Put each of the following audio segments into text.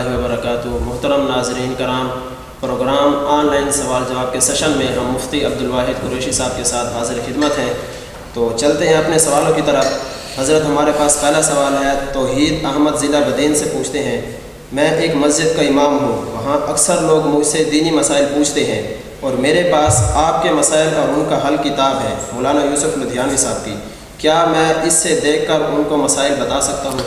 اللہ وبرکاتہ۔ محترم ناظرین کرام، پروگرام آن لائن سوال جواب کے سیشن میں ہم مفتی عبدالواحد قریشی صاحب کے ساتھ حاضر خدمت ہیں۔ تو چلتے ہیں اپنے سوالوں کی طرف۔ حضرت ہمارے پاس پہلا سوال ہے، توحید احمد ضلع بدین سے پوچھتے ہیں، میں ایک مسجد کا امام ہوں، وہاں اکثر لوگ مجھ سے دینی مسائل پوچھتے ہیں اور میرے پاس آپ کے مسائل اور ان کا حل کتاب ہے مولانا یوسف لدھیانوی صاحب کی، کیا میں اس سے دیکھ کر ان کو مسائل بتا سکتا ہوں؟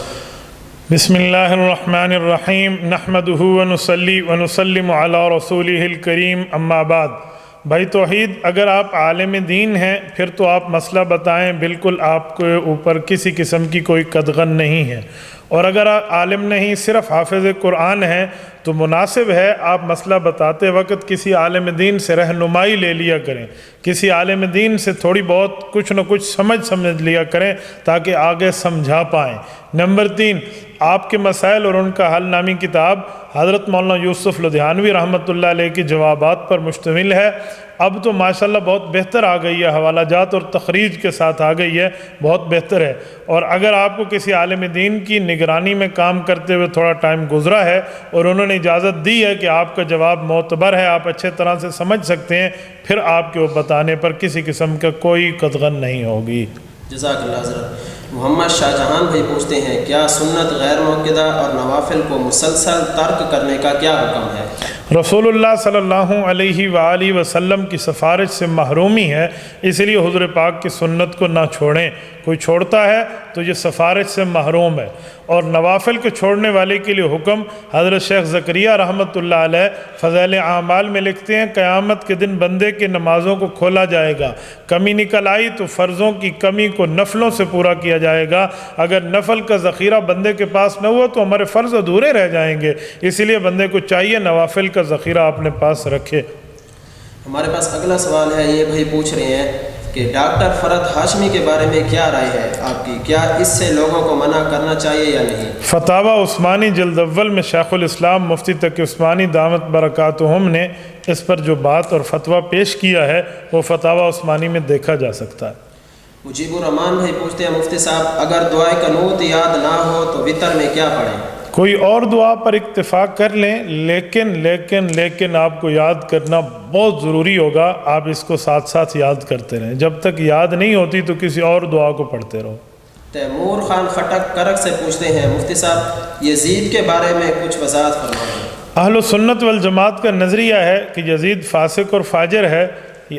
بسم اللہ الرحمن الرحیم، نحمدہ ونصلی ونسلم علی رسولہ الکریم، اما بعد۔ بھائی توحید، اگر آپ عالم دین ہیں پھر تو آپ مسئلہ بتائیں، بالکل آپ کے اوپر کسی قسم کی کوئی قدغن نہیں ہے، اور اگر آپ عالم نہیں صرف حافظ قرآن ہیں تو مناسب ہے آپ مسئلہ بتاتے وقت کسی عالم دین سے رہنمائی لے لیا کریں، کسی عالم دین سے تھوڑی بہت کچھ نہ کچھ سمجھ لیا کریں تاکہ آگے سمجھا پائیں۔ نمبر 3، آپ کے مسائل اور ان کا حل نامی کتاب حضرت مولانا یوسف لدھیانوی رحمۃ اللہ علیہ کی جوابات پر مشتمل ہے۔ اب تو ماشاءاللہ بہت بہتر آ گئی ہے، حوالہ جات اور تخریج کے ساتھ آ گئی ہے، بہت بہتر ہے۔ اور اگر آپ کو کسی عالم دین کی نگرانی میں کام کرتے ہوئے تھوڑا ٹائم گزرا ہے اور انہوں نے اجازت دی ہے کہ آپ کا جواب معتبر ہے، آپ اچھے طرح سے سمجھ سکتے ہیں، پھر آپ کے وہ بتانے پر کسی قسم کا کوئی قدغن نہیں ہوگی۔ جزاک اللہ حضرت۔ محمد شاہ جہان بھائی پوچھتے ہیں، کیا سنت غیر مؤکدہ اور نوافل کو مسلسل ترک کرنے کا کیا حکم ہے؟ رسول اللہ صلی اللہ علیہ وآلہ وسلم کی سفارش سے محرومی ہے، اس لیے حضور پاک کی سنت کو نہ چھوڑیں۔ کوئی چھوڑتا ہے تو یہ سفارش سے محروم ہے۔ اور نوافل کے چھوڑنے والے کے لیے حکم حضرت شیخ زکریا رحمۃ اللہ علیہ فضائل اعمال میں لکھتے ہیں، قیامت کے دن بندے کی نمازوں کو کھولا جائے گا، کمی نکل آئی تو فرضوں کی کمی کو نفلوں سے پورا کیا جائے گا، اگر نفل کا ذخیرہ بندے کے پاس نہ ہوا تو ہمارے فرض ادھورے رہ جائیں گے، اس لیے بندے کو چاہیے نوافل کا ذخیرہ اپنے پاس رکھے۔ ہمارے پاس اگلا سوال ہے، یہ بھائی پوچھ رہے ہیں کہ ڈاکٹر فرد ہاشمی کے بارے میں کیا رائے ہے آپ کی، کیا اس سے لوگوں کو منع کرنا چاہیے یا نہیں؟ فتاوی عثمانی جلد اول میں شیخ الاسلام مفتی تقی عثمانی دامت برکاتہم نے اس پر جو بات اور فتویٰ پیش کیا ہے وہ فتاوی عثمانی میں دیکھا جا سکتا ہے۔ مجیب الرحمان بھائی پوچھتے ہیں، مفتی صاحب اگر دعائے قنوت یاد نہ ہو تو وطر میں کیا پڑھیں؟ کوئی اور دعا پر اکتفا کر لیں، لیکن آپ کو یاد کرنا بہت ضروری ہوگا، آپ اس کو ساتھ ساتھ یاد کرتے رہیں، جب تک یاد نہیں ہوتی تو کسی اور دعا کو پڑھتے رہو۔ تیمور خان خٹک کرک سے پوچھتے ہیں، مفتی صاحب یزید کے بارے میں کچھ وضاحت فرمائیں۔ اہل سنت والجماعت کا نظریہ ہے کہ یزید فاسق اور فاجر ہے،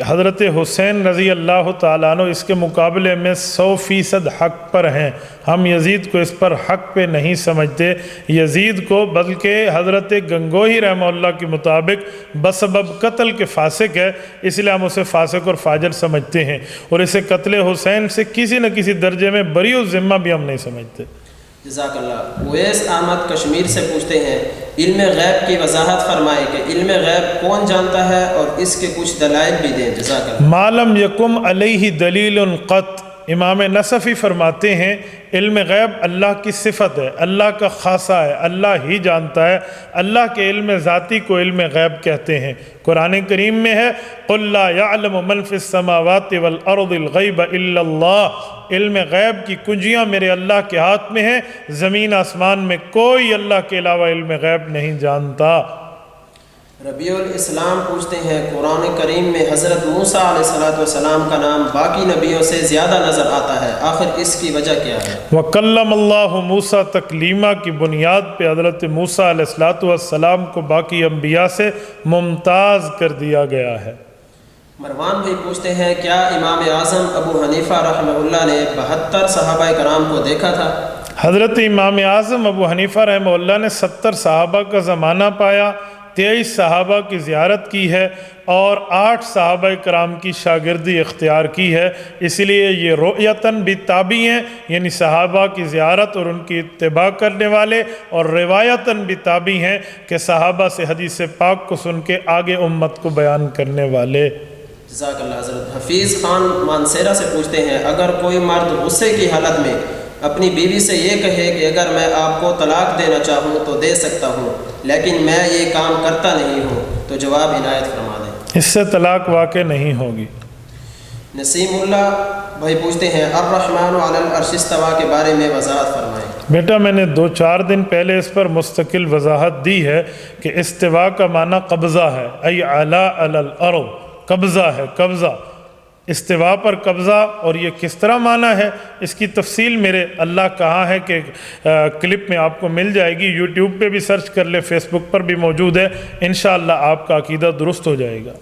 حضرت حسین رضی اللہ تعالیٰ عنہ اس کے مقابلے میں 100% حق پر ہیں، ہم یزید کو اس پر حق پہ نہیں سمجھتے یزید کو، بلکہ حضرت گنگوہی رحمہ اللہ کے مطابق بسبب قتل کے فاسق ہے، اس لیے ہم اسے فاسق اور فاجر سمجھتے ہیں، اور اسے قتل حسین سے کسی نہ کسی درجے میں بری الذمہ بھی ہم نہیں سمجھتے۔ جزاک اللہ۔ اویس احمد کشمیر سے پوچھتے ہیں، علم غیب کی وضاحت فرمائے کہ علم غیب کون جانتا ہے اور اس کے کچھ دلائل بھی دیں، جزاک اللہ۔ ما لم یکم علیہ دلیل قط، امام نصفی فرماتے ہیں علم غیب اللہ کی صفت ہے، اللہ کا خاصہ ہے، اللہ ہی جانتا ہے، اللہ کے علم ذاتی کو علم غیب کہتے ہیں۔ قرآن کریم میں ہے قُلْ لَا يَعْلَمُ مَنْ فِي السَّمَاوَاتِ وَالْأَرْضِ الْغَيْبَ إِلَّا اللَّهُ، علم غیب کی کنجیاں میرے اللہ کے ہاتھ میں ہیں، زمین آسمان میں کوئی اللہ کے علاوہ علم غیب نہیں جانتا۔ ربیع الاسلام پوچھتے ہیں، قرآن کریم میں حضرت موسیٰ علیہ السلام کا نام باقی نبیوں سے زیادہ نظر آتا ہے، آخر اس کی وجہ کیا ہے؟ وَكَلَّمَ اللَّهُ مُوسَىٰ تکلیمہ کی بنیاد پہ حضرت موسیٰ علیہ السلام کو باقی انبیاء سے ممتاز کر دیا گیا ہے۔ مروان بھائی پوچھتے ہیں، کیا امام اعظم ابو حنیفہ رحمہ اللہ نے 72 صحابہ کرام کو دیکھا تھا؟ حضرت امام اعظم ابو حنیفہ رحمہ اللہ نے 70 صحابہ کا زمانہ پایا، 23 صحابہ کی زیارت کی ہے اور 8 صحابہ کرام کی شاگردی اختیار کی ہے، اس لیے یہ رؤیتاً بھی تابعی ہیں، یعنی صحابہ کی زیارت اور ان کی اتباع کرنے والے، اور روایتاً بھی تابعی ہیں کہ صحابہ سے حدیث پاک کو سن کے آگے امت کو بیان کرنے والے۔ جزاک اللہ حضرت۔ حفیظ خان مانسیرہ سے پوچھتے ہیں، اگر کوئی مرد غصے کی حالت میں اپنی بیوی سے یہ کہے کہ اگر میں آپ کو طلاق دینا چاہوں تو دے سکتا ہوں، لیکن میں یہ کام کرتا نہیں ہوں، تو جواب عنایت فرما دیں۔ اس سے طلاق واقع نہیں ہوگی۔ نسیم اللہ بھائی پوچھتے ہیں، الرحمن علی العرش استویٰ کے بارے میں وضاحت فرمائیں۔ بیٹا میں نے 2-4 دن پہلے اس پر مستقل وضاحت دی ہے کہ استوا کا معنی قبضہ ہے، ای علی الارض، قبضہ ہے، قبضہ، استوا پر قبضہ، اور یہ کس طرح معنی ہے اس کی تفصیل میرے اللہ کہاں ہے کہ کلپ میں آپ کو مل جائے گی، یوٹیوب پہ بھی سرچ کر لے، فیس بک پر بھی موجود ہے، انشاءاللہ آپ کا عقیدہ درست ہو جائے گا۔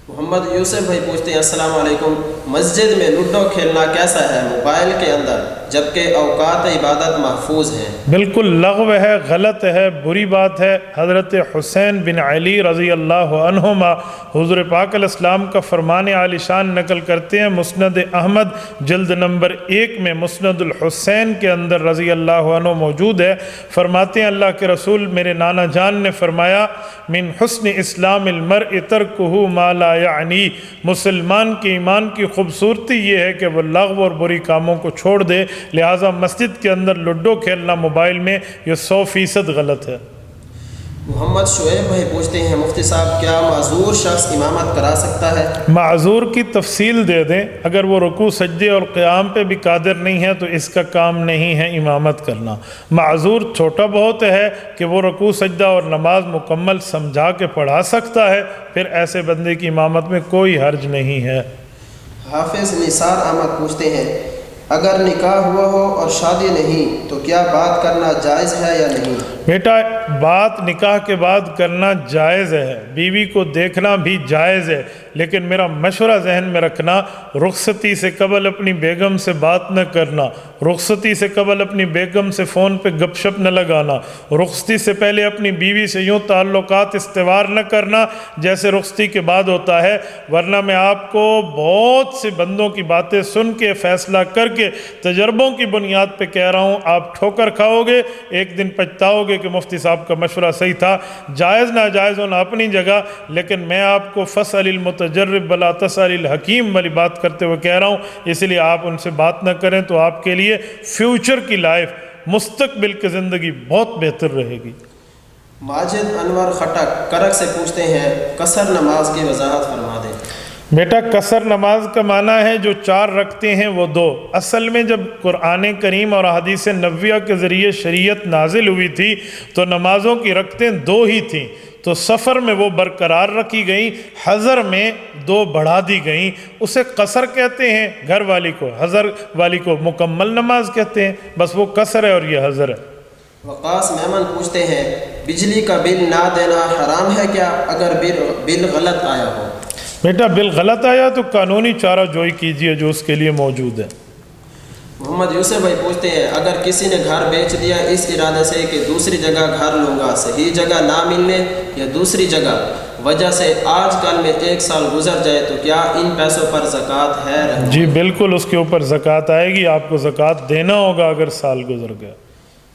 محمد یوسف بھائی پوچھتے ہیں السلام علیکم، مسجد میں لوڈو کھیلنا کیسا ہے موبائل کے اندر جبکہ اوقات عبادت محفوظ ہیں؟ بالکل لغو ہے، غلط ہے، بری بات ہے۔ حضرت حسین بن علی رضی اللہ عنہما حضور پاک علیہ السلام کا فرمان عالی شان نقل کرتے ہیں، مسند احمد جلد نمبر 1 میں مسند الحسین کے اندر رضی اللہ عنہ موجود ہے، فرماتے ہیں اللہ کے رسول میرے نانا جان نے فرمایا من حسن اسلام المرء ترکہ ما لا یعنی، مسلمان کے ایمان کی خوبصورتی یہ ہے کہ وہ لغو اور بری کاموں کو چھوڑ دے، لہٰذا مسجد کے اندر لوڈو کھیلنا موبائل میں یہ 100% غلط ہے۔ محمد شعیب بھائی پوچھتے ہیں مفتی صاحب کیا معذور شخص امامت کرا سکتا ہے؟ معذور کی تفصیل دے دیں، اگر وہ رکوع سجدے اور قیام پہ بھی قادر نہیں ہے تو اس کا کام نہیں ہے امامت کرنا۔ معذور چھوٹا بہت ہے کہ وہ رکوع سجدہ اور نماز مکمل سمجھا کے پڑھا سکتا ہے، پھر ایسے بندے کی امامت میں کوئی حرج نہیں ہے۔ حافظ نثار احمد پوچھتے ہیں اگر نکاح ہوا ہو اور شادی نہیں تو کیا بات کرنا جائز ہے یا نہیں؟ بیٹا بات نکاح کے بعد کرنا جائز ہے، بیوی کو دیکھنا بھی جائز ہے، لیکن میرا مشورہ ذہن میں رکھنا، رخصتی سے قبل اپنی بیگم سے بات نہ کرنا، رخصتی سے قبل اپنی بیگم سے فون پہ گپ شپ نہ لگانا، رخصتی سے پہلے اپنی بیوی سے یوں تعلقات استوار نہ کرنا جیسے رخصتی کے بعد ہوتا ہے، ورنہ میں آپ کو بہت سے بندوں کی باتیں سن کے فیصلہ کر کے تجربوں کی بنیاد پہ کہہ رہا ہوں، آپ ٹھوکر کھاؤ گے، ایک دن پچھتاؤ گے کہ مفتی صاحب کا مشورہ صحیح تھا۔ جائز ناجائز ہونا اپنی جگہ، لیکن میں آپ کو فَاسْأَلِ الْمُتَجَرِّبَ وَلَا تَسْأَلِ الْحَكِيمَ والی بات کرتے ہوئے کہہ رہا ہوں، اس لیے آپ ان سے بات نہ کریں تو آپ کے لیے فیوچر کی لائف، مستقبل کی زندگی بہت بہتر رہے گی۔ ماجد انور خٹک کرک سے پوچھتے ہیں قصر نماز کی وضاحت فرما دیں۔ بیٹا قصر نماز کا معنی ہے جو 4 رکھتے ہیں وہ 2۔ اصل میں جب قرآن کریم اور احادیث نبویہ کے ذریعے شریعت نازل ہوئی تھی تو نمازوں کی رکعتیں 2 ہی تھیں، تو سفر میں وہ برقرار رکھی گئیں، حضر میں 2 بڑھا دی گئیں، اسے قصر کہتے ہیں گھر والی کو، حضر والی کو مکمل نماز کہتے ہیں، بس وہ قصر ہے اور یہ حضر ہے۔ وقاص میمن پوچھتے ہیں بجلی کا بل نہ دینا حرام ہے کیا اگر بل غلط آیا ہو؟ بیٹا بل غلط آیا تو قانونی چارہ جوئی کیجئے جو اس کے لیے موجود ہے۔ محمد یوسف بھائی پوچھتے ہیں اگر کسی نے گھر بیچ دیا اس ارادے سے کہ دوسری جگہ گھر لوں گا، صحیح جگہ نہ ملنے یا دوسری جگہ وجہ سے آج کل میں 1 سال گزر جائے تو کیا ان پیسوں پر زکوٰۃ ہے؟ جی بالکل اس کے اوپر زکوٰۃ آئے گی، آپ کو زکوٰۃ دینا ہوگا اگر سال گزر گیا۔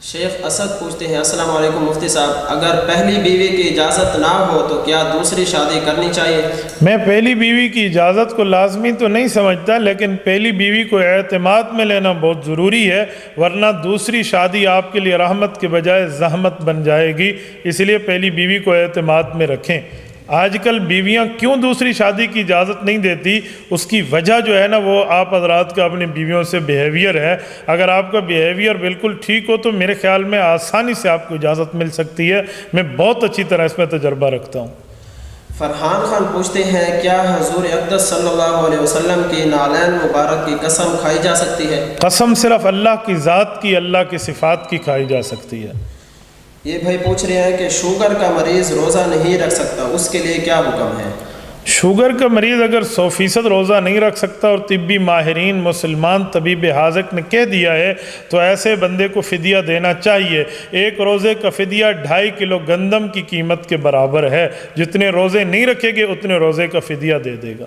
شیخ اسد پوچھتے ہیں السلام علیکم مفتی صاحب اگر پہلی بیوی کی اجازت نہ ہو تو کیا دوسری شادی کرنی چاہیے؟ میں پہلی بیوی کی اجازت کو لازمی تو نہیں سمجھتا، لیکن پہلی بیوی کو اعتماد میں لینا بہت ضروری ہے، ورنہ دوسری شادی آپ کے لیے رحمت کے بجائے زحمت بن جائے گی، اس لیے پہلی بیوی کو اعتماد میں رکھیں۔ آج کل بیویاں کیوں دوسری شادی کی اجازت نہیں دیتی، اس کی وجہ جو ہے نا وہ آپ حضرات کا اپنی بیویوں سے بیہیویئر ہے۔ اگر آپ کا بیہیویئر بالکل ٹھیک ہو تو میرے خیال میں آسانی سے آپ کو اجازت مل سکتی ہے، میں بہت اچھی طرح اس میں تجربہ رکھتا ہوں۔ فرحان خان پوچھتے ہیں کیا حضور اقدس صلی اللہ علیہ وسلم کی نالین مبارک کی قسم کھائی جا سکتی ہے؟ قسم صرف اللہ کی ذات کی، اللہ کی صفات کی کھائی جا سکتی ہے۔ یہ بھائی پوچھ رہے ہیں کہ شوگر کا مریض روزہ نہیں رکھ سکتا، اس کے لیے کیا حکم ہے؟ شوگر کا مریض اگر 100% روزہ نہیں رکھ سکتا اور طبی ماہرین مسلمان طبیب حاذق نے کہہ دیا ہے تو ایسے بندے کو فدیہ دینا چاہیے۔ 1 روزے کا فدیہ 2.5 کلو گندم کی قیمت کے برابر ہے، جتنے روزے نہیں رکھے گے اتنے روزے کا فدیہ دے دے گا۔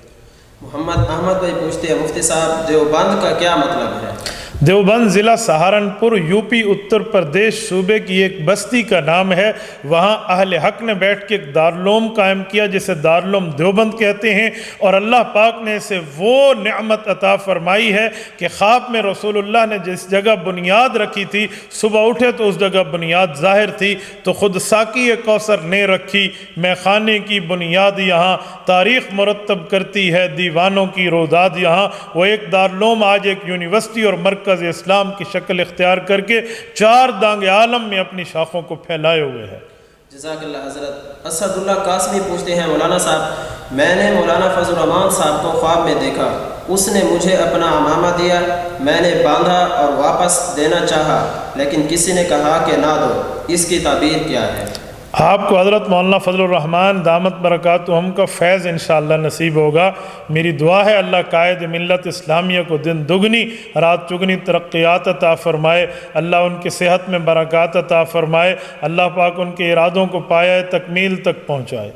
محمد احمد بھائی پوچھتے ہیں مفتی صاحب دیوبند کا کیا مطلب ہے؟ دیوبند ضلع سہارنپور یوپی اتر پردیش صوبے کی ایک بستی کا نام ہے، وہاں اہل حق نے بیٹھ کے ایک دارالعلوم قائم کیا جسے دارالعلوم دیوبند کہتے ہیں، اور اللہ پاک نے اسے وہ نعمت عطا فرمائی ہے کہ خواب میں رسول اللہ نے جس جگہ بنیاد رکھی تھی صبح اٹھے تو اس جگہ بنیاد ظاہر تھی، تو خود ساقی کوثر نے رکھی میں خانے کی بنیاد یہاں، تاریخ مرتب کرتی ہے دیوانوں کی روداد یہاں۔ وہ ایک دارالعلوم آج ایک یونیورسٹی اور مرکز مرکز اسلام کی شکل اختیار کر کے 4 دانگ عالم میں اپنی شاخوں کو پھیلائے ہوئے ہے۔ جزاک اللہ حضرت۔ اسد اللہ قاسمی پوچھتے ہیں مولانا صاحب، میں نے مولانا فضل الرحمان صاحب کو خواب میں دیکھا، اس نے مجھے اپنا عمامہ دیا، میں نے باندھا اور واپس دینا چاہا لیکن کسی نے کہا کہ نہ دو، اس کی تعبیر کیا ہے؟ آپ کو حضرت مولانا فضل الرحمان دامت برکاتہم کا فیض انشاءاللہ نصیب ہوگا۔ میری دعا ہے اللہ قائد ملت اسلامیہ کو دن دگنی رات چگنی ترقیات عطا فرمائے، اللہ ان کی صحت میں برکات عطا فرمائے، اللہ پاک ان کے ارادوں کو پایہ تکمیل تک پہنچائے۔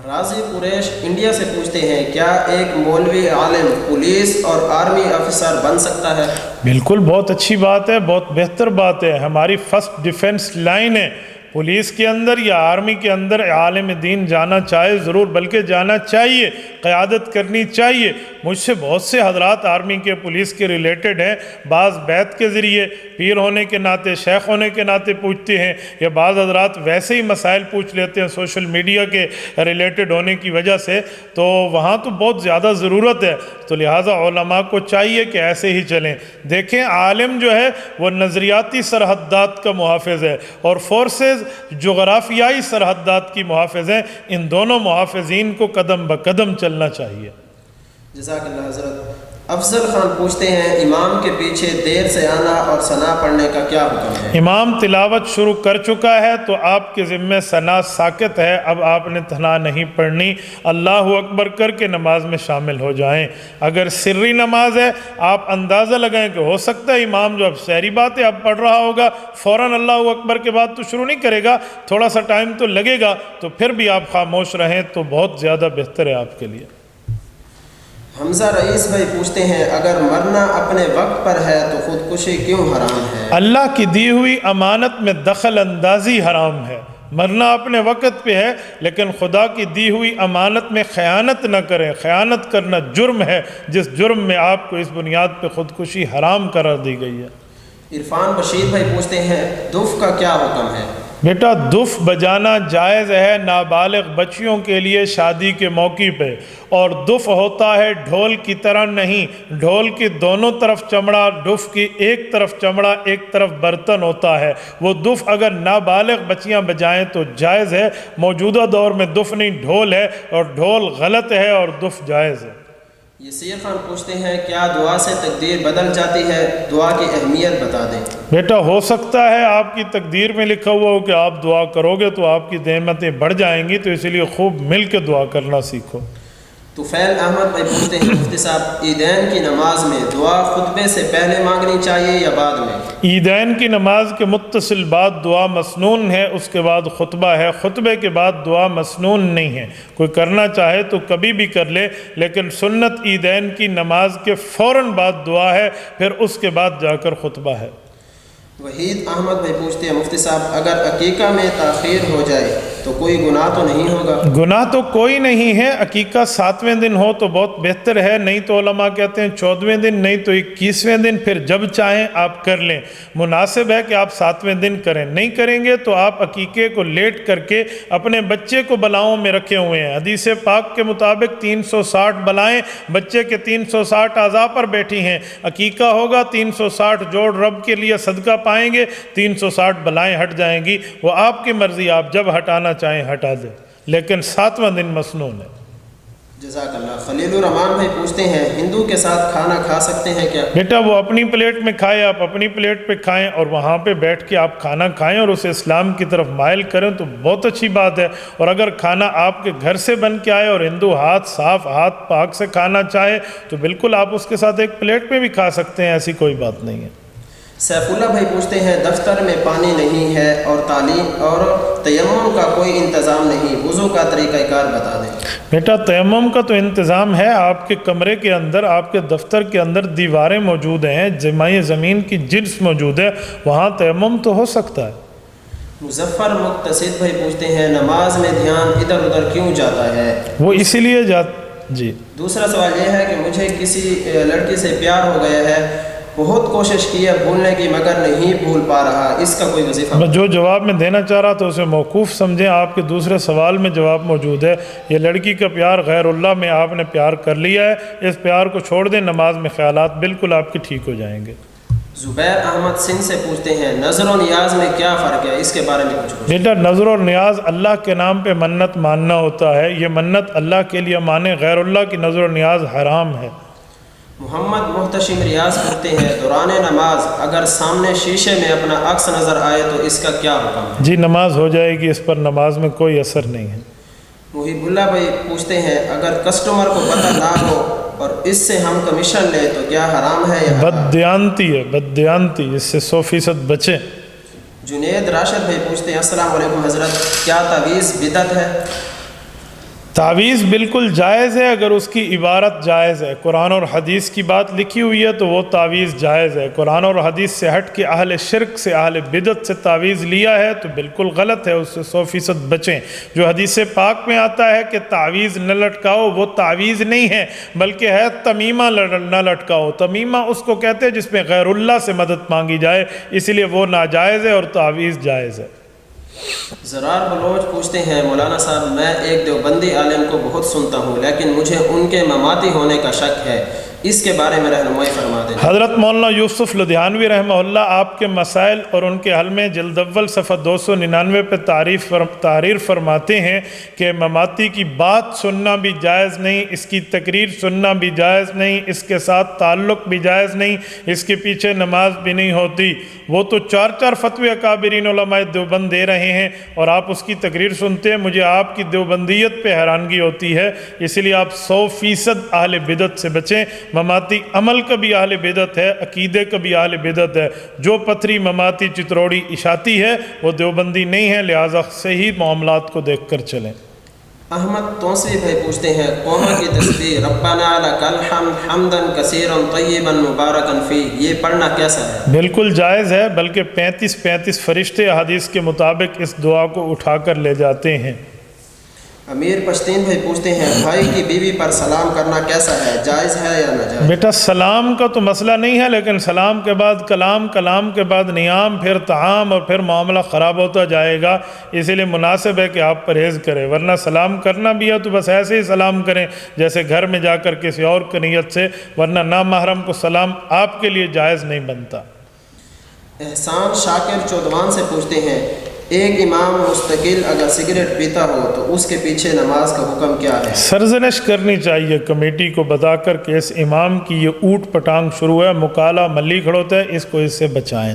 راضی قریش انڈیا سے پوچھتے ہیں، کیا ایک مولوی عالم پولیس اور آرمی افسر بن سکتا ہے؟ بالکل، بہت اچھی بات ہے، بہت بہتر بات ہے۔ ہماری فرسٹ ڈیفنس لائن ہے، پولیس کے اندر یا آرمی کے اندر عالم دین جانا چاہے ضرور، بلکہ جانا چاہیے، قیادت کرنی چاہیے۔ مجھ سے بہت سے حضرات آرمی کے پولیس کے ریلیٹڈ ہیں، بعض بیت کے ذریعے، پیر ہونے کے ناطے، شیخ ہونے کے ناطے پوچھتے ہیں، یا بعض حضرات ویسے ہی مسائل پوچھ لیتے ہیں سوشل میڈیا کے ریلیٹڈ ہونے کی وجہ سے، تو وہاں تو بہت زیادہ ضرورت ہے، تو لہٰذا علماء کو چاہیے کہ ایسے ہی چلیں۔ دیکھیں، عالم جو ہے وہ نظریاتی سرحدات کا محافظ ہے اور فورسز جغرافیائی سرحدات کی محافظ ہیں، ان دونوں محافظین کو قدم بقدم چلنا چاہیے۔ جزاک اللہ حضرت۔ افضل خان پوچھتے ہیں، امام کے پیچھے دیر سے آنا اور ثنا پڑھنے کا کیا حکم ہے؟ امام تلاوت شروع کر چکا ہے تو آپ کے ذمہ ثنا ساکت ہے، اب آپ نے ثنا نہیں پڑھنی، اللہ اکبر کر کے نماز میں شامل ہو جائیں۔ اگر سری نماز ہے، آپ اندازہ لگائیں کہ ہو سکتا ہے امام جو اب شہری بات ہے اب پڑھ رہا ہوگا، فوراً اللہ اکبر کے بعد تو شروع نہیں کرے گا، تھوڑا سا ٹائم تو لگے گا، تو پھر بھی آپ خاموش رہیں تو بہت زیادہ بہتر ہے آپ کے لیے۔ حمزہ رئیس بھائی پوچھتے ہیں، اگر مرنا اپنے وقت پر ہے تو خودکشی کیوں حرام ہے؟ اللہ کی دی ہوئی امانت میں دخل اندازی حرام ہے۔ مرنا اپنے وقت پہ ہے، لیکن خدا کی دی ہوئی امانت میں خیانت نہ کریں، خیانت کرنا جرم ہے، جس جرم میں آپ کو اس بنیاد پہ خودکشی حرام قرار دی گئی ہے۔ عرفان بشیر بھائی پوچھتے ہیں، دف کا کیا حکم ہے؟ بیٹا، دف بجانا جائز ہے نابالغ بچیوں کے لیے شادی کے موقع پہ، اور دف ہوتا ہے ڈھول کی طرح نہیں، ڈھول کی دونوں طرف چمڑا، دف کی ایک طرف چمڑا ایک طرف برتن ہوتا ہے۔ وہ دف اگر نابالغ بچیاں بجائیں تو جائز ہے، موجودہ دور میں دف نہیں ڈھول ہے، اور ڈھول غلط ہے اور دف جائز ہے۔ یسیر خان پوچھتے ہیں، کیا دعا سے تقدیر بدل جاتی ہے؟ دعا کی اہمیت بتا دیں۔ بیٹا، ہو سکتا ہے آپ کی تقدیر میں لکھا ہوا ہو کہ آپ دعا کرو گے تو آپ کی نعمتیں بڑھ جائیں گی، تو اسی لیے خوب مل کے دعا کرنا سیکھو۔ طفیل احمد بھائی پوچھتے ہیں، مفتی صاحب، عیدین کی نماز میں دعا خطبے سے پہلے مانگنی چاہیے یا بعد میں؟ عیدین کی نماز کے متصل بعد دعا مسنون ہے، اس کے بعد خطبہ ہے، خطبے کے بعد دعا مسنون نہیں ہے۔ کوئی کرنا چاہے تو کبھی بھی کر لے، لیکن سنت عیدین کی نماز کے فوراً بعد دعا ہے، پھر اس کے بعد جا کر خطبہ ہے۔ وحید احمد بھائی پوچھتے ہیں، مفتی صاحب، اگر عقیقہ میں تاخیر ہو جائے تو کوئی گناہ تو نہیں ہوگا؟ گناہ تو کوئی نہیں ہے، عقیقہ 7ویں دن ہو تو بہت بہتر ہے، نہیں تو علماء کہتے ہیں 14ویں دن، نہیں تو 21ویں دن، پھر جب چاہیں آپ کر لیں۔ مناسب ہے کہ آپ 7ویں دن کریں، نہیں کریں گے تو آپ عقیقے کو لیٹ کر کے اپنے بچے کو بلاؤں میں رکھے ہوئے ہیں۔ حدیث پاک کے مطابق 360 بلائیں بچے کے 360 اعضاء پر بیٹھی ہیں، عقیقہ ہوگا 360 جوڑ رب کے لیے صدقہ پائیں گے، 360 بلائیں ہٹ جائیں گی۔ وہ آپ کی مرضی، آپ جب ہٹانا چاہیں ہٹا دیں، لیکن 7واں دن مسنون ہے۔ جزاک اللہ۔ خلیل الرحمان بھائی پوچھتے ہیں، ہندو کے ساتھ کھانا کھا سکتے ہیں کیا؟ بیٹا، وہ اپنی پلیٹ میں کھائے، آپ اپنی پلیٹ پہ کھائیں، اور وہاں پہ بیٹھ کے آپ کھانا کھائیں اور اسے اسلام کی طرف مائل کریں تو بہت اچھی بات ہے۔ اور اگر کھانا آپ کے گھر سے بن کے آئے اور ہندو ہاتھ صاف، ہاتھ پاک سے کھانا چاہے تو بالکل آپ اس کے ساتھ ایک پلیٹ میں بھی کھا سکتے ہیں، ایسی کوئی بات نہیں ہے۔ سیف اللہ بھائی پوچھتے ہیں، دفتر میں پانی نہیں ہے اور تعلیم اور تیمم کا کوئی انتظام نہیں، وضو کا طریقہ کار بتا دیں۔ بیٹا، تیمم کا تو انتظام ہے، آپ کے کمرے کے اندر، آپ کے دفتر کے اندر دیواریں موجود ہیں، جمائی زمین کی جنس موجود ہے، وہاں تیمم تو ہو سکتا ہے۔ مظفر مقتصد بھائی پوچھتے ہیں، نماز میں دھیان ادھر ادھر کیوں جاتا ہے؟ وہ اسی لیے جی۔ دوسرا سوال یہ ہے کہ مجھے کسی لڑکی سے پیار ہو گیا ہے، بہت کوشش کی ہے بھولنے کی مگر نہیں بھول پا رہا، اس کا کوئی وظیفہ؟ میں جو جواب میں دینا چاہ رہا تھا اسے موقوف سمجھیں، آپ کے دوسرے سوال میں جواب موجود ہے۔ یہ لڑکی کا پیار غیر اللہ میں آپ نے پیار کر لیا ہے، اس پیار کو چھوڑ دیں، نماز میں خیالات بالکل آپ کے ٹھیک ہو جائیں گے۔ زبیر احمد سندھ سے پوچھتے ہیں نظر و نیاز میں کیا فرق ہے، اس کے بارے میں کچھ پوچھیں۔ بیٹا نظر اور نیاز اللہ کے نام پہ منت ماننا ہوتا ہے، یہ منت اللہ کے لیے مانے، غیر اللہ کی نظر و نیاز حرام ہے۔ محمد محتشم ریاض پوچھتے ہیں دوران نماز اگر سامنے شیشے میں اپنا عکس نظر آئے تو اس کا کیا حکم ہے؟ جی نماز ہو جائے گی، اس پر نماز میں کوئی اثر نہیں ہے۔ محب اللہ بھائی پوچھتے ہیں اگر کسٹمر کو پتہ نہ ہو اور اس سے ہم کمیشن لیں تو کیا حرام ہے یا حلال؟ بددیانتی ہے، بددیانتی، اس سے 100% بچیں۔ جنید راشد بھائی پوچھتے ہیں السلام علیکم حضرت، کیا تعویذ بدعت ہے؟ تعویذ بالکل جائز ہے اگر اس کی عبارت جائز ہے، قرآن اور حدیث کی بات لکھی ہوئی ہے تو وہ تعویذ جائز ہے۔ قرآن اور حدیث سے ہٹ کے اہل شرک سے، اہل بدعت سے تعویذ لیا ہے تو بالکل غلط ہے، اس سے 100% بچیں۔ جو حدیث پاک میں آتا ہے کہ تعویذ نہ لٹکاؤ، وہ تعویذ نہیں ہے بلکہ ہے تمیمہ نہ لٹکاؤ۔ تمیمہ اس کو کہتے ہیں جس میں غیر اللہ سے مدد مانگی جائے، اس لیے وہ ناجائز ہے اور تعویذ جائز ہے۔ زرار بلوچ پوچھتے ہیں مولانا صاحب میں ایک دیوبندی عالم کو بہت سنتا ہوں لیکن مجھے ان کے مماتی ہونے کا شک ہے، اس کے بارے میں رہنمائی فرما دیں۔ حضرت مولانا یوسف لدھیانوی رحمہ اللہ آپ کے مسائل اور ان کے حل میں جلد اول صفحہ 299 پہ تحریر فرماتے ہیں کہ مماتی کی بات سننا بھی جائز نہیں، اس کی تقریر سننا بھی جائز نہیں، اس کے ساتھ تعلق بھی جائز نہیں، اس کے پیچھے نماز بھی نہیں ہوتی۔ وہ تو 4 فتوے اکابرین علماء دیوبند دے رہے ہیں اور آپ اس کی تقریر سنتے ہیں۔ مجھے آپ کی دیوبندیت پہ حیرانگی ہوتی ہے، اس لیے آپ 100% اہل بدعت سے بچیں۔ مماتی عمل کا بھی اہل بدعت ہے، عقیدے کا بھی اہل بدعت ہے۔ جو پتھری مماتی چتروڑی اشاتی ہے وہ دیوبندی نہیں ہے، لہٰذا صحیح معاملات کو دیکھ کر چلیں۔ احمد توسوی بھائی پوچھتے ہیں قومہ کی تسبیح ربنا لک الحمد حمدا کثیرا طیبا مبارکا فیہ، یہ پڑھنا کیسا ہے؟ بالکل جائز ہے، بلکہ 35 فرشتے حدیث کے مطابق اس دعا کو اٹھا کر لے جاتے ہیں۔ امیر پشتین بھائی پوچھتے ہیں بھائی کی بیوی پر سلام کرنا کیسا ہے، جائز ہے یا ناجائز؟ بیٹا سلام کا تو مسئلہ نہیں ہے، لیکن سلام کے بعد کلام، کلام کے بعد نیام، پھر طعام اور پھر معاملہ خراب ہوتا جائے گا، اسی لیے مناسب ہے کہ آپ پرہیز کریں۔ ورنہ سلام کرنا بھی ہے تو بس ایسے ہی سلام کریں جیسے گھر میں جا کر کسی اور کی نیت سے، ورنہ نامحرم کو سلام آپ کے لیے جائز نہیں بنتا۔ احسان شاکر چودوان سے پوچھتے ہیں ایک امام مستقل اگر سگریٹ پیتا ہو تو اس کے پیچھے نماز کا حکم کیا ہے؟ سرزنش کرنی چاہیے کمیٹی کو بتا کر کہ اس امام کی یہ اوٹ پٹانگ شروع ہے، مکالا ملی کھڑوتا ہے، اس کو اس سے بچائیں۔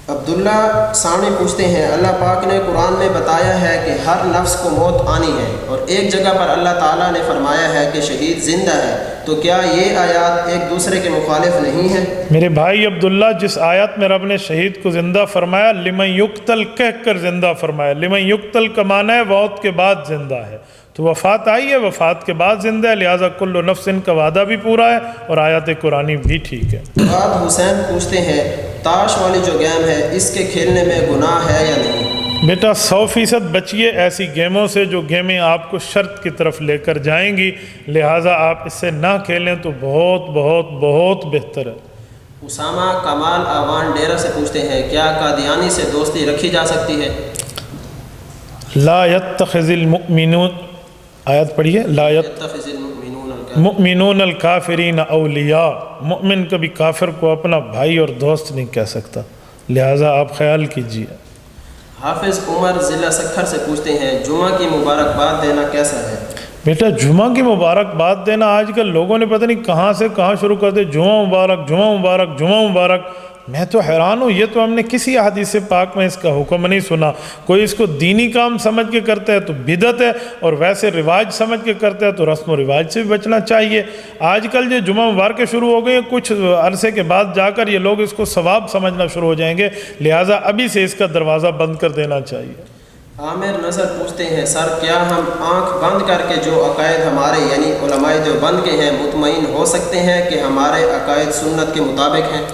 عبداللہ ثانی پوچھتے ہیں اللہ پاک نے قرآن میں بتایا ہے کہ ہر نفس کو موت آنی ہے اور ایک جگہ پر اللہ تعالیٰ نے فرمایا ہے کہ شہید زندہ ہے، تو کیا یہ آیات ایک دوسرے کے مخالف نہیں ہیں؟ میرے بھائی عبداللہ، جس آیت میں رب نے شہید کو زندہ فرمایا، لمن یقتل کہہ کر زندہ فرمایا، لمن یقتل کا معنی ہے موت کے بعد زندہ ہے، تو وفات آئی ہے، وفات کے بعد زندہ ہے، لہٰذا کل نفس کا وعدہ بھی پورا ہے اور آیات قرآنی بھی ٹھیک ہے۔ بعد حسین پوچھتے ہیں تاش والی جو گیم ہے اس کے کھیلنے میں گناہ ہے یا نہیں؟ بیٹا 100% بچیے ایسی گیموں سے جو گیمیں آپ کو شرط کی طرف لے کر جائیں گی، لہٰذا آپ اس سے نہ کھیلیں تو بہت بہت بہت بہتر ہے۔ اسامہ کمال آوان ڈیرہ سے پوچھتے ہیں کیا قادیانی سے دوستی رکھی جا سکتی ہے؟ لا يتخذ المؤمنون، آیت پڑھیے، لا يتخذ مؤمنون الکافرین اولیاء، مؤمن کبھی کافر کو اپنا بھائی اور دوست نہیں کہہ سکتا، لہٰذا آپ خیال کیجیے۔ حافظ عمر ضلع سکھر سے پوچھتے ہیں جمعہ کی مبارکباد دینا کیسا ہے؟ بیٹا جمعہ کی مبارکباد دینا آج کل لوگوں نے پتہ نہیں کہاں سے کہاں شروع کر دے، جمعہ مبارک جمعہ مبارک جمعہ مبارک۔ میں تو حیران ہوں، یہ تو ہم نے کسی حدیث پاک میں اس کا حکم نہیں سنا۔ کوئی اس کو دینی کام سمجھ کے کرتا ہے تو بدعت ہے، اور ویسے رواج سمجھ کے کرتا ہے تو رسم و رواج سے بھی بچنا چاہیے۔ آج کل جو جمعہ مبارکیں شروع ہو گئی ہیں، کچھ عرصے کے بعد جا کر یہ لوگ اس کو ثواب سمجھنا شروع ہو جائیں گے، لہٰذا ابھی سے اس کا دروازہ بند کر دینا چاہیے۔ عامر نظر پوچھتے ہیں سر کیا ہم آنکھ بند کر کے جو عقائد ہمارے یعنی علماء دیوبند کے ہیں مطمئن ہو سکتے ہیں کہ ہمارے عقائد سنت کے مطابق ہیں؟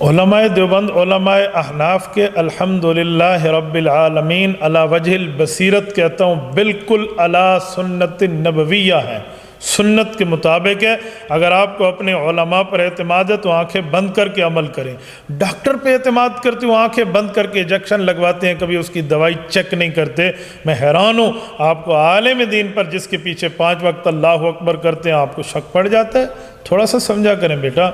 علماء دیوبند علماء احناف کے الحمدللہ رب العالمین علی وجہ البصیرت کہتا ہوں، بالکل علی سنت نبویہ ہے، سنت کے مطابق ہے۔ اگر آپ کو اپنے علماء پر اعتماد ہے تو آنکھیں بند کر کے عمل کریں۔ ڈاکٹر پہ اعتماد کرتے ہو، آنکھیں بند کر کے انجیکشن لگواتے ہیں، کبھی اس کی دوائی چیک نہیں کرتے۔ میں حیران ہوں، آپ کو عالم دین پر جس کے پیچھے 5 وقت اللہ اکبر کرتے ہیں، آپ کو شک پڑ جاتا ہے؟ تھوڑا سا سمجھا کریں بیٹا۔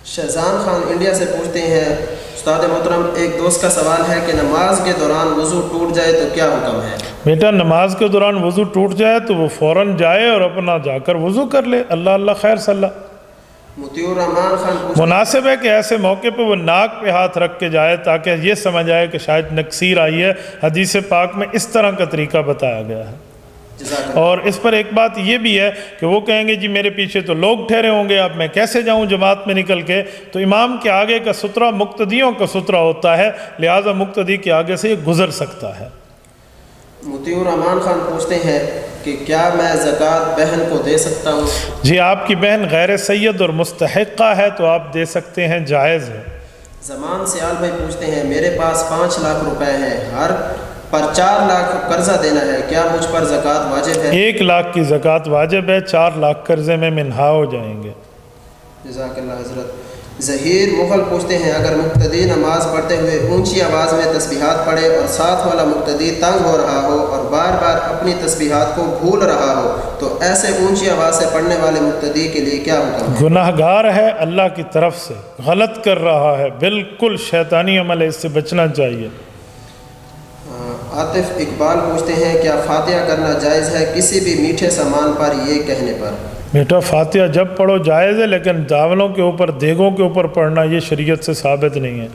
شہزان خان انڈیا سے پوچھتے ہیں استاد محترم ایک دوست کا سوال ہے کہ نماز کے دوران وضو ٹوٹ جائے تو کیا حکم ہے؟ بیٹا نماز کے دوران وضو ٹوٹ جائے تو وہ فوراً جائے اور اپنا جا کر وضو کر لے، اللہ خیر صلی اللہ۔ مطیع الرحمان خان پوچھتے مناسب ہے کہ ایسے موقع پہ وہ ناک پہ ہاتھ رکھ کے جائے تاکہ یہ سمجھ آئے کہ شاید نکسیر آئی ہے۔ حدیث پاک میں اس طرح کا طریقہ بتایا گیا ہے۔ اور اس پر ایک بات یہ بھی ہے کہ وہ کہیں گے جی میرے پیچھے تو لوگ ٹھہرے ہوں گے، اب میں کیسے جاؤں جماعت میں نکل کے؟ تو امام کے آگے کا سترہ مقتدیوں کا سترہ ہوتا ہے، لہٰذا مقتدی کے آگے سے یہ گزر سکتا ہے۔ مطیع الرحمان خان پوچھتے ہیں کہ کیا میں زکوٰۃ بہن کو دے سکتا ہوں؟ جی آپ کی بہن غیر سید اور مستحقہ ہے تو آپ دے سکتے ہیں، جائز ہے۔ زمان سیال بھائی پوچھتے ہیں میرے پاس 5 لاکھ روپے ہیں، ہر پر 4 لاکھ قرضہ دینا ہے، کیا مجھ پر زکوٰۃ واجب ہے؟ 1 لاکھ کی زکوٰۃ واجب ہے، 4 لاکھ قرضے میں منہا ہو جائیں گے۔ جزاک اللہ حضرت۔ ظہیر مغل پوچھتے ہیں اگر مقتدی نماز پڑھتے ہوئے اونچی آواز میں تسبیحات پڑھے اور ساتھ والا مقتدی تنگ ہو رہا ہو اور بار بار اپنی تسبیحات کو بھول رہا ہو تو ایسے اونچی آواز سے پڑھنے والے مقتدی کے لیے کیا حکم ہے؟ گناہ گار ہے، اللہ کی طرف سے غلط کر رہا ہے، بالکل شیطانی عمل ہے، اس سے بچنا چاہیے۔ عاطف اقبال پوچھتے ہیں کیا فاتحہ کرنا جائز ہے کسی بھی میٹھے سامان پر یہ کہنے پر؟ بیٹا فاتحہ جب پڑھو جائز ہے، لیکن چاولوں کے اوپر، دیگوں کے اوپر پڑھنا یہ شریعت سے ثابت نہیں ہے۔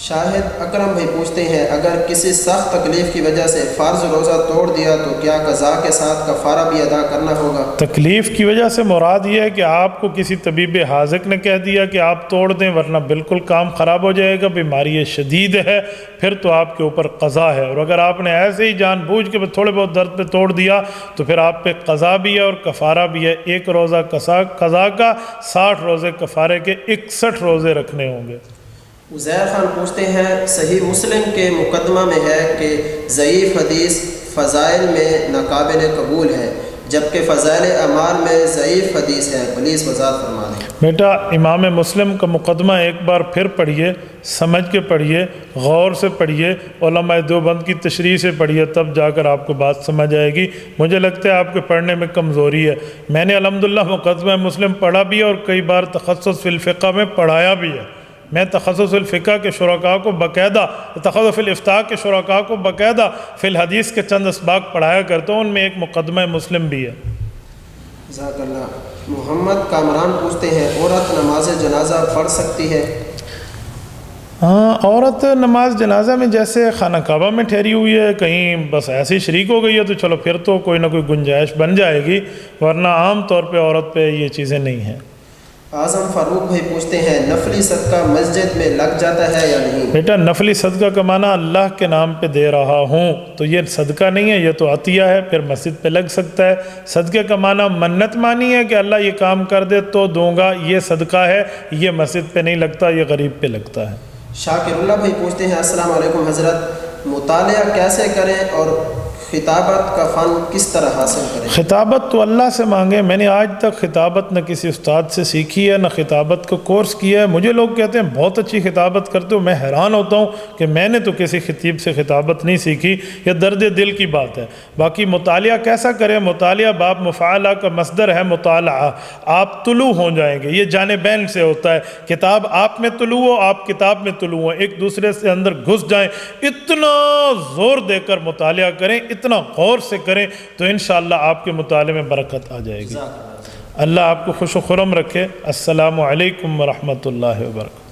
شاہد اکرم بھائی پوچھتے ہیں اگر کسی سخت تکلیف کی وجہ سے فرض روزہ توڑ دیا تو کیا قضا کے ساتھ کفارہ بھی ادا کرنا ہوگا؟ تکلیف کی وجہ سے مراد یہ ہے کہ آپ کو کسی طبیب حاذق نے کہہ دیا کہ آپ توڑ دیں ورنہ بالکل کام خراب ہو جائے گا، بیماری شدید ہے، پھر تو آپ کے اوپر قضا ہے۔ اور اگر آپ نے ایسے ہی جان بوجھ کے تھوڑے بہت درد پہ توڑ دیا تو پھر آپ پہ قضا بھی ہے اور کفارہ بھی ہے۔ 1 روزہ قضا کا، 60 روزے کفارے کے، 61 روزے رکھنے ہوں گے۔ عزیر خان پوچھتے ہیں صحیح مسلم کے مقدمہ میں ہے کہ ضعیف حدیث فضائل میں ناقابل قبول ہے جبکہ فضائل اعمال میں ضعیف حدیث ہے، پلیز وضاحت فرما دیں۔ بیٹا امام مسلم کا مقدمہ ایک بار پھر پڑھیے، سمجھ کے پڑھیے، غور سے پڑھیے، علماء دیوبند کی تشریح سے پڑھیے، تب جا کر آپ کو بات سمجھ آئے گی۔ مجھے لگتا ہے آپ کے پڑھنے میں کمزوری ہے۔ میں نے الحمدللہ مقدمہ مسلم پڑھا بھی ہے اور کئی بار تخصص فی الفقہ میں پڑھایا بھی ہے۔ میں تخصص الفقہ کے شرکاء کو باقاعدہ، تخصص الافتاء کے شرکاء کو باقاعدہ فی الحدیث کے چند اسباق پڑھایا کرتا ہوں، ان میں ایک مقدمہ مسلم بھی ہے۔ جزاک اللہ۔ محمد کامران پوچھتے ہیں عورت نماز جنازہ پڑھ سکتی ہے؟ ہاں، عورت نماز جنازہ میں جیسے خانہ کعبہ میں ٹھہری ہوئی ہے، کہیں بس ایسی شریک ہو گئی ہے تو چلو پھر تو کوئی نہ کوئی گنجائش بن جائے گی، ورنہ عام طور پہ عورت پہ یہ چیزیں نہیں ہیں۔ اعظم فاروق بھائی پوچھتے ہیں نفلی صدقہ مسجد میں لگ جاتا ہے یا نہیں؟ بیٹا نفلی صدقہ کا معنی اللہ کے نام پہ دے رہا ہوں تو یہ صدقہ نہیں ہے، یہ تو عطیہ ہے، پھر مسجد پہ لگ سکتا ہے۔ صدقے کا معنی منت مانی ہے کہ اللہ یہ کام کر دے تو دوں گا، یہ صدقہ ہے، یہ مسجد پہ نہیں لگتا، یہ غریب پہ لگتا ہے۔ شاکر اللہ بھائی پوچھتے ہیں السلام علیکم حضرت، مطالعہ کیسے کریں اور خطابت کا فن کس طرح حاصل کریں؟ خطابت تو اللہ سے مانگیں۔ میں نے آج تک خطابت نہ کسی استاد سے سیکھی ہے، نہ خطابت کا کورس کیا ہے۔ مجھے لوگ کہتے ہیں بہت اچھی خطابت کرتے ہو، میں حیران ہوتا ہوں کہ میں نے تو کسی خطیب سے خطابت نہیں سیکھی، یہ درد دل کی بات ہے۔ باقی مطالعہ کیسا کریں؟ مطالعہ باب مفعلہ کا مصدر ہے مطالعہ، آپ طلوع ہو جائیں گے، یہ جانبین سے ہوتا ہے، کتاب آپ میں طلوع ہو، آپ کتاب میں طلوع ہو، ایک دوسرے سے اندر گھس جائیں، اتنا زور دے کر مطالعہ کریں، اتنا غور سے کریں تو انشاءاللہ آپ کے مطالعے میں برکت آ جائے گی۔ اللہ آپ کو خوش و خرم رکھے۔ السلام علیکم ورحمۃ اللہ وبرکاتہ۔